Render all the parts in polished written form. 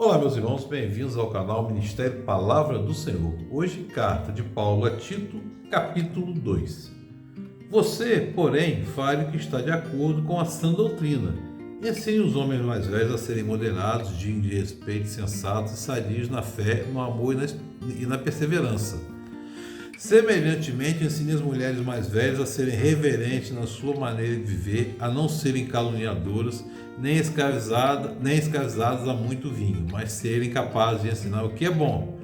Olá, meus irmãos, bem-vindos ao canal Ministério Palavra do Senhor. Hoje, carta de Paulo a Tito, capítulo 2. Você, porém, fale o que está de acordo com a sã doutrina. Ensine os homens mais velhos a serem moderados, dignos de respeito, sensatos e sadios na fé, no amor e na perseverança. Semelhantemente, ensine as mulheres mais velhas a serem reverentes na sua maneira de viver, a não serem caluniadoras, nem escravizadas a muito vinho, mas serem capazes de ensinar o que é bom.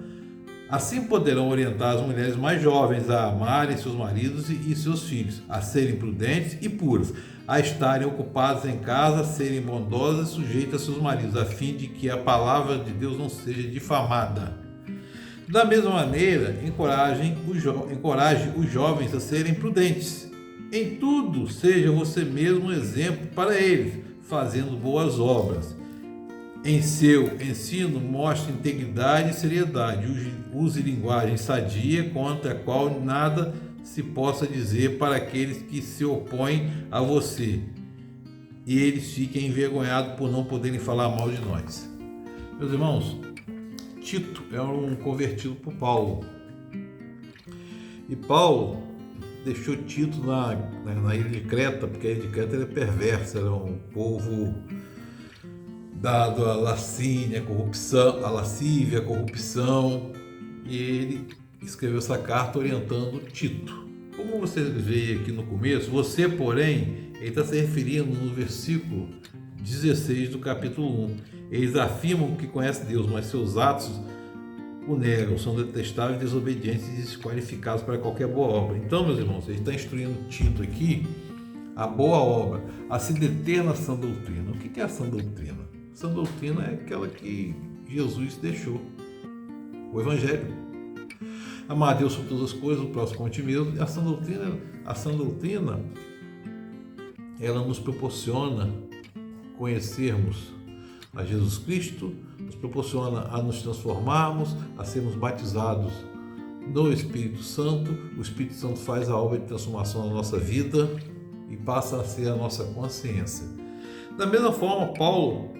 Assim poderão orientar as mulheres mais jovens a amarem seus maridos e seus filhos, a serem prudentes e puras, a estarem ocupadas em casa, a serem bondosas e sujeitas a seus maridos, a fim de que a palavra de Deus não seja difamada. Da mesma maneira, encoraje os jovens a serem prudentes. Em tudo, seja você mesmo um exemplo para eles, fazendo boas obras. Em seu ensino, mostre integridade e seriedade. Use linguagem sadia, contra a qual nada se possa dizer para aqueles que se opõem a você, e eles fiquem envergonhados por não poderem falar mal de nós. Meus irmãos, Tito é um convertido por Paulo. E Paulo deixou Tito na ilha de Creta, porque a ilha de Creta era perversa, era um povo dado à lascívia, à corrupção, e ele escreveu essa carta orientando Tito. Como vocês veem aqui no começo, você, porém, ele está se referindo no versículo 16 do capítulo 1. Eles afirmam que conhecem Deus, mas seus atos o negam, são detestáveis, desobedientes e desqualificados para qualquer boa obra. Então, meus irmãos, ele está instruindo Tito aqui a boa obra, a se deter na sã doutrina. O que é a sã doutrina? A sã doutrina é aquela que Jesus deixou, o Evangelho. Amar a Deus sobre todas as coisas, o próximo como a ti mesmo. A sã doutrina, ela nos proporciona conhecermos a Jesus Cristo, nos proporciona a nos transformarmos, a sermos batizados no Espírito Santo. O Espírito Santo faz a obra de transformação na nossa vida e passa a ser a nossa consciência. Da mesma forma, Paulo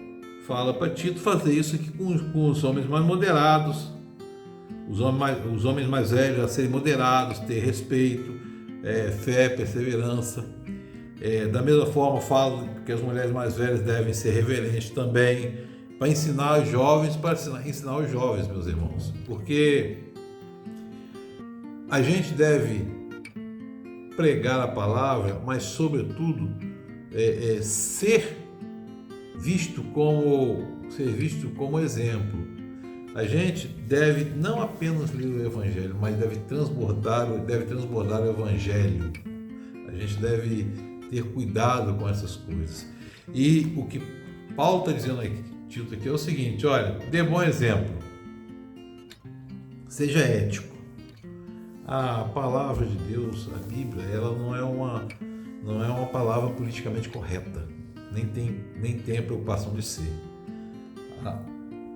fala para Tito fazer isso aqui com os homens mais moderados, os homens mais velhos a serem moderados, ter respeito, fé, perseverança. Da mesma forma, falo que as mulheres mais velhas devem ser reverentes também, para ensinar os jovens, meus irmãos, porque a gente deve pregar a palavra, mas sobretudo ser visto como exemplo. A gente deve não apenas ler o Evangelho, mas deve transbordar o Evangelho. A gente deve ter cuidado com essas coisas. E o que Paulo está dizendo aqui, Tito, aqui é o seguinte: olha, dê bom exemplo, seja ético. A palavra de Deus, a Bíblia, ela não é uma palavra politicamente correta, nem tem a preocupação de ser.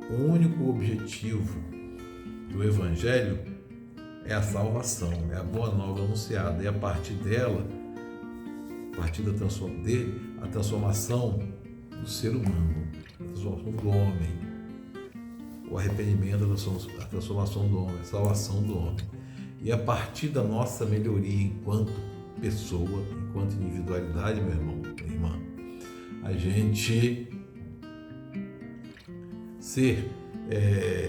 O único objetivo do Evangelho é a salvação, é a boa nova anunciada, e a partir dela, a partir a transformação do ser humano, a transformação do homem, o arrependimento, a transformação do homem, a salvação do homem. E a partir da nossa melhoria enquanto pessoa, enquanto individualidade, meu irmão, minha irmã, a gente ser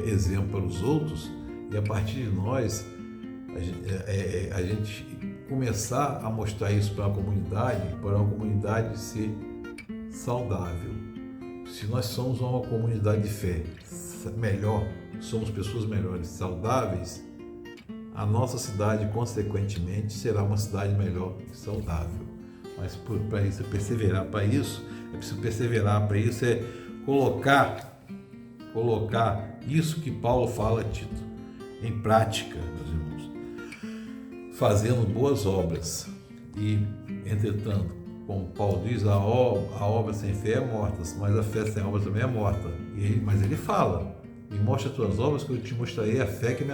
exemplo para os outros, e a partir de nós, a gente começar a mostrar isso para uma comunidade ser saudável. Se nós somos uma comunidade de fé melhor, somos pessoas melhores, saudáveis, a nossa cidade, consequentemente, será uma cidade melhor e saudável. Mas para isso, perseverar para isso, é colocar isso que Paulo fala a Tito em prática, meus irmãos, fazendo boas obras. E, entretanto, como Paulo diz, a obra sem fé é morta, mas a fé sem obra também é morta. Mas ele fala: me mostra as tuas obras, que eu te mostrarei a fé e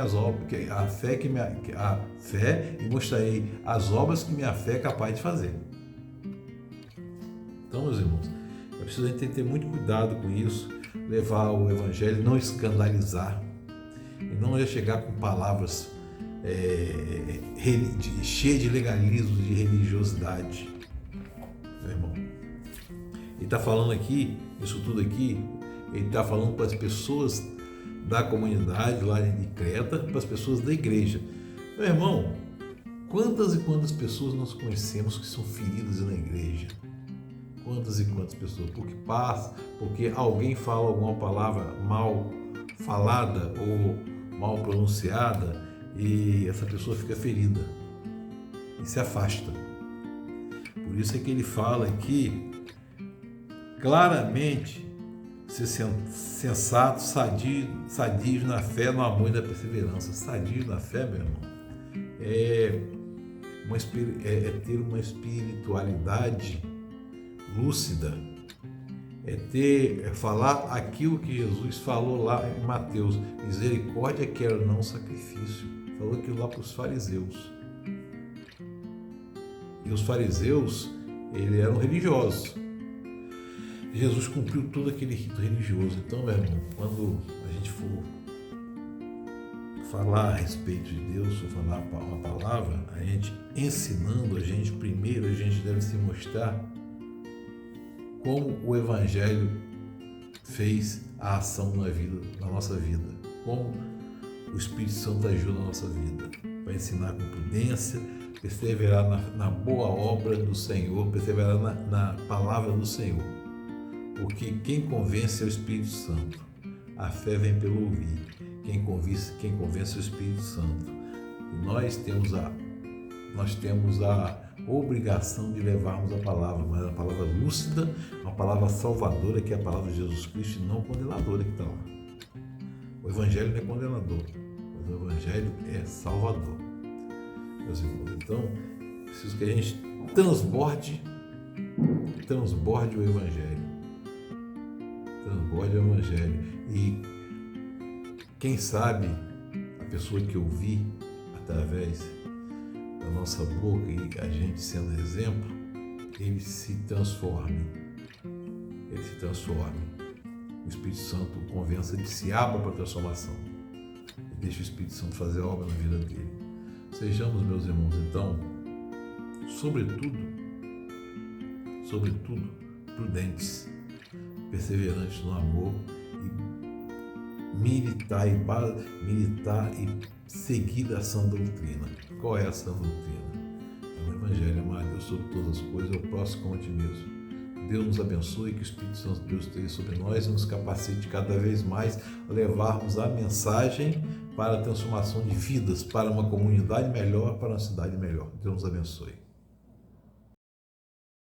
mostrarei as obras que minha fé é capaz de fazer. Então, meus irmãos, é preciso a gente ter muito cuidado com isso. levar o evangelho, não escandalizar, e não ia chegar com palavras cheias de legalismo, de religiosidade. Meu irmão, ele está falando aqui, isso tudo aqui, ele está falando para as pessoas da comunidade lá de Creta, para as pessoas da igreja. Meu irmão, quantas e quantas pessoas nós conhecemos que são feridas na igreja? Quantas e quantas pessoas? Porque alguém fala alguma palavra mal falada ou mal pronunciada e essa pessoa fica ferida e se afasta. Por isso é que ele fala aqui claramente: ser sensato, sadio na fé, no amor e na perseverança. Sadio na fé, meu irmão, é ter uma espiritualidade lúcida, é falar aquilo que Jesus falou lá em Mateus: misericórdia quero, não sacrifício. Falou aquilo lá para os fariseus. E os fariseus, eles eram religiosos. Jesus cumpriu todo aquele rito religioso. Então, meu irmão, quando a gente for falar a respeito de Deus, for falar uma palavra, a gente ensinando, primeiro a gente deve se mostrar como o Evangelho fez a ação na nossa vida, como o Espírito Santo ajuda na nossa vida, para ensinar com prudência, perseverar na boa obra do Senhor, perseverar na palavra do Senhor. Porque quem convence é o Espírito Santo. A fé vem pelo ouvir. Quem convence é o Espírito Santo. E nós temos a obrigação de levarmos a palavra, mas a palavra lúcida, uma palavra salvadora, que é a palavra de Jesus Cristo, e não condenadora que está lá. O Evangelho não é condenador, mas o Evangelho é salvador. Meus irmãos, então, preciso que a gente transborde o Evangelho. Transborde o Evangelho. E quem sabe a pessoa que ouvir através da nossa boca e a gente sendo exemplo, ele se transforme. O Espírito Santo o convença, de se abra para a transformação. E deixe o Espírito Santo fazer a obra na vida dele. Sejamos, meus irmãos, então, sobretudo, prudentes, perseverantes no amor e militar e seguir a sã doutrina. Qual é a sã doutrina? É o Evangelho: amar a Deus sobre todas as coisas, ao próximo como a ti mesmo. Deus nos abençoe, que o Espírito Santo de Deus esteja sobre nós e nos capacite cada vez mais a levarmos a mensagem para a transformação de vidas, para uma comunidade melhor, para uma cidade melhor. Deus nos abençoe.